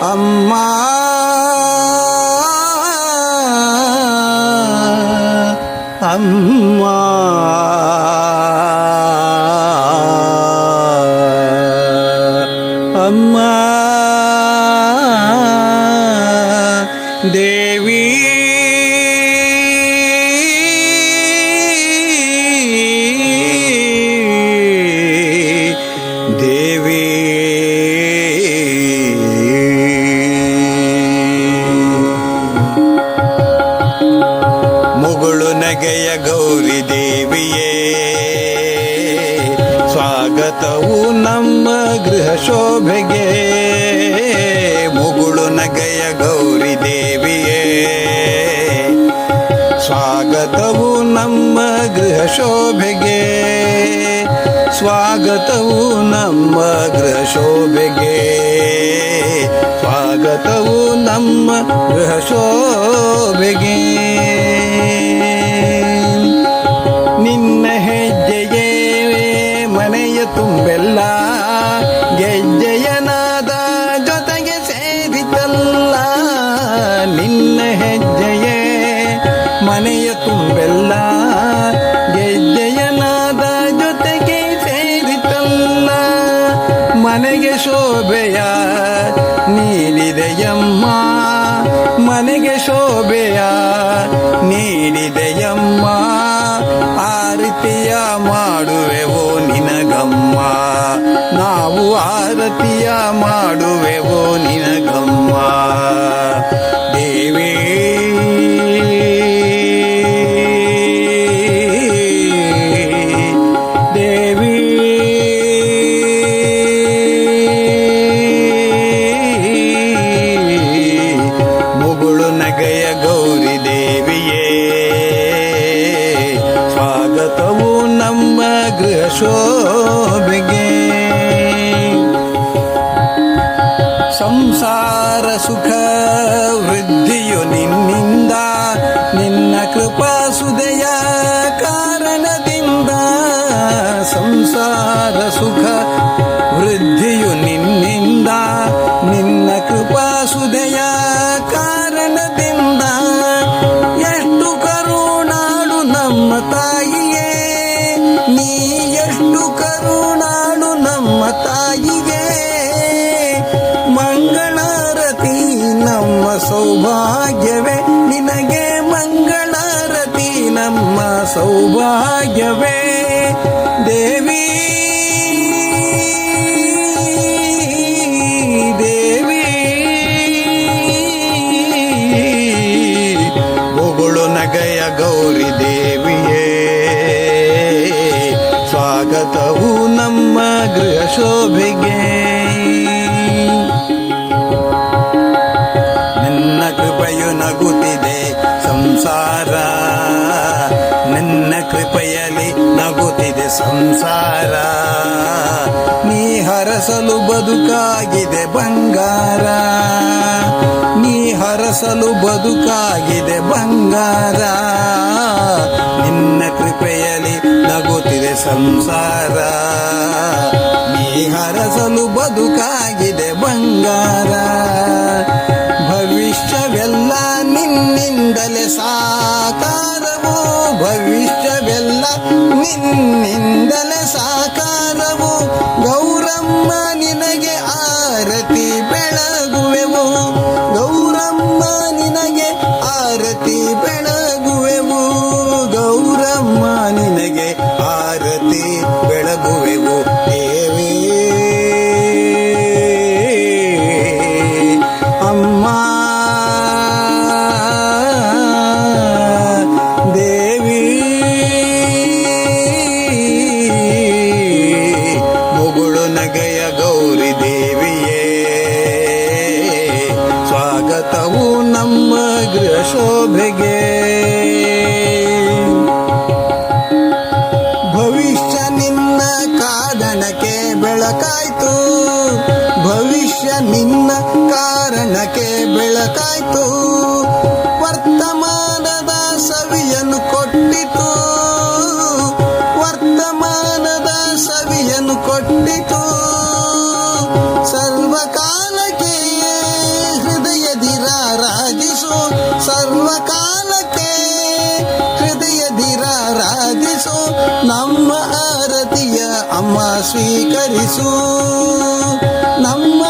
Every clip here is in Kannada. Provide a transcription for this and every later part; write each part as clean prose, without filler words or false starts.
ಅಮ್ಮ ಅಮ್ಮ ಅಮ್ಮ ದೇವಿ ದೇವಿ ಮುಗುಳು ನಗೆಯ ಗೌರಿ ದೇವಿಯೇ ಸ್ವಾಗತವು ನಮ್ಮ ಗೃಹ ಶೋಭೆಗೆ. ಮುಗುಳು ನಗೆಯ ಗೌರಿ ದೇವಿಯೇ ಸ್ವಾಗತವು ನಮ್ಮ ಗೃಹ ಶೋಭೆಗೆ. ಸ್ವಾಗತವು ನಮ್ಮ ಗೃಹ ಶೋಭೆಗೆ. ಸ್ವಾಗತವು ನಮ್ಮ ಗೃಹ ಶೋಭೆಗೆ. ನಿನ್ನ ಹೆಜ್ಜೆಯೇ ಮನೆಯ ತುಂಬೆಲ್ಲ ಗೆಜ್ಜೆಯನಾದ ಜೊತೆಗೆ ಸೇರಿತಲ್ಲ. ನಿನ್ನ ಹೆಜ್ಜೆಯೇ ಮನೆಯ ತುಂಬೆಲ್ಲ ಗೆಜ್ಜೆಯನಾದ ಜೊತೆಗೆ ಸೇರಿತಲ್ಲ. ಮನೆಗೆ ಶೋಭೆಯ ನೀಡಿದೆಯಮ್ಮ, ಮನೆಗೆ ಶೋಭೆಯ ನೀಡಿದೆಯಮ್ಮ. ಆರತಿಯ ಮಾಡುವೆವೋ ನಿನಗಮ್ಮ, ನಾವು ಆರತಿಯ ಮಾಡುವೆವೋ ನಿನಗಮ್ಮ. ದೇವಿ ದೇವಿ ಮುಗುಳು ನಗೆಯ ಗೌರಿ ದೇವಿಯೇ ಸ್ವಾಗತವು ನಮ್ಮ ಗೃಹ ಶೋಭೆಗೆ. ಸಂಸಾರ ಸುಖ ವೃದ್ಧಿಯು ನಿನ್ನಿಂದ, ನಿನ್ನ ಕೃಪಾ ಸುದೆಯ ಕಾರಣದಿಂದ. ಸಂಸಾರ ಸುಖ ವೃದ್ಧಿಯು ನಿನ್ನಿಂದ, ನಿನ್ನ ಕೃಪಾ ಸುದೆಯ ಕಾರಣದಿಂದ. ಎಷ್ಟು ಕರುಣಾಳು ನಮ್ಮ ತಾಯಿಯೇ, ನೀ ಎಷ್ಟು ಕರುಣಾಳು ನಮ್ಮ ತಾಯಿಗೆ. ಮಂಗಳಾರತಿ ನಮ್ಮ ಸೌಭಾಗ್ಯವೇ, ನಿನಗೆ ಮಂಗಳಾರತಿ ನಮ್ಮ ಸೌಭಾಗ್ಯವೇ. ದೇವಿ ದೇವಿ ಮುಗುಳು ನಗೆಯ ಗೌರಿ ದೇವಿಯೇ ಸ್ವಾಗತವು ನಮ್ಮ ಗೃಹ ಶೋಭೆಗೆ. ನಿನ್ನ ಕೃಪೆಯು ನಗುತ್ತಿದೆ ಸಂಸಾರ, ನಿನ್ನ ಕೃಪೆಯಲ್ಲಿ ನಗುತ್ತಿದೆ ಸಂಸಾರ. ನೀ ಹರಸಲು ಬದುಕಾಗಿದೆ ಬಂಗಾರ, ನೀ ಹರಸಲು ಬದುಕಾಗಿದೆ ಬಂಗಾರ. ನಿನ್ನ ಕೃಪೆಯಲ್ಲಿ ನಗುತ್ತಿದೆ ಸಂಸಾರ, ನೀ ಹರಸಲು ಬದುಕಾಗಿದೆ ಬಂಗಾರ. ಭವಿಷ್ಯವೆಲ್ಲ ನಿನ್ನಿಂದಲೇ ಸಾಕಾರವು, ಭವಿಷ್ಯವೆಲ್ಲ ನಿನ್ನಿಂದಲೇ ಸಾಕಾರವು. ಗೌರಮ್ಮ ನಿನಗೆ ಆರತಿ ಬೆಳಗುವೆವು, ಗೌರಮ್ಮ ನಿನಗೆ ಆರತಿ ಬೆಳಗುವೆವು. ಗೌರಮ್ಮ ನಿನಗೆ ಆರತಿ ಬೆಳಗುವೆವು. ದೇವಿ ಅಮ್ಮ ದೇವಿ ಮುಗುಳು ನಗೆಯ ಗೌರಿ ದೇವಿಯೇ ಸ್ವಾಗತವು ನಮ್ಮ ಗೃಹ ಶೋಭೆಗೆ. ಭವಿಷ್ಯ ನಿನ್ನ ಕಾರಣಕ್ಕೆ ಬೆಳಕಾಯ್ತು, ಭವಿಷ್ಯ ನಿನ್ನ ಕಾರಣಕ್ಕೆ ಬೆಳಕಾಯ್ತು. ವರ್ತಮಾನದ ಸವಿಯನ್ನು ಕೊಟ್ಟಿತು, ವರ್ತಮಾನದ ಸವಿಯನ್ನು ಕೊಟ್ಟಿತು. ಸರ್ವ ಸ್ವೀಕರಿಸು, ನಮ್ಮ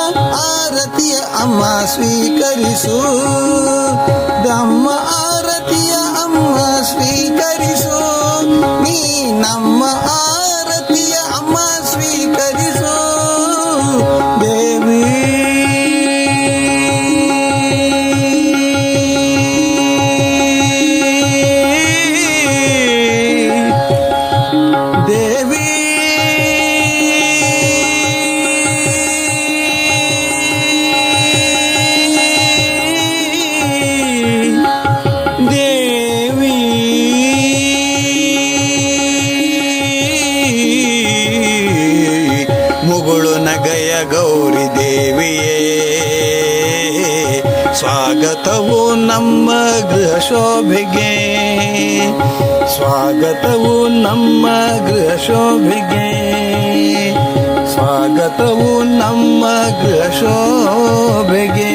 ಆರತಿಯ ಅಮ್ಮ ಸ್ವೀಕರಿಸು, ಬ್ರಹ್ಮ ಆರತಿಯ ಅಮ್ಮ ಸ್ವೀಕರಿಸು, ನೀ ನಮ್ಮ ಆರತಿಯ ಅಮ್ಮ ಸ್ವೀಕರಿಸು ದೇವಿ. ದೇವಿ ದೇವಿ ಮುಗುಳು ನಗಯ ಗೌರಿ ದೇವಿಯೇ, ಸ್ವಾಗತವು ನಮ್ಮ ಗೃಹ ಶೋಭೆಗೆ, ಸ್ವಾಗತವು ನಮ್ಮ ಗೃಹ ಶೋಭೆಗೆ, ಸ್ವಾಗತವು ನಮ್ಮ ಗೃಹ ಶೋಭೆಗೆ.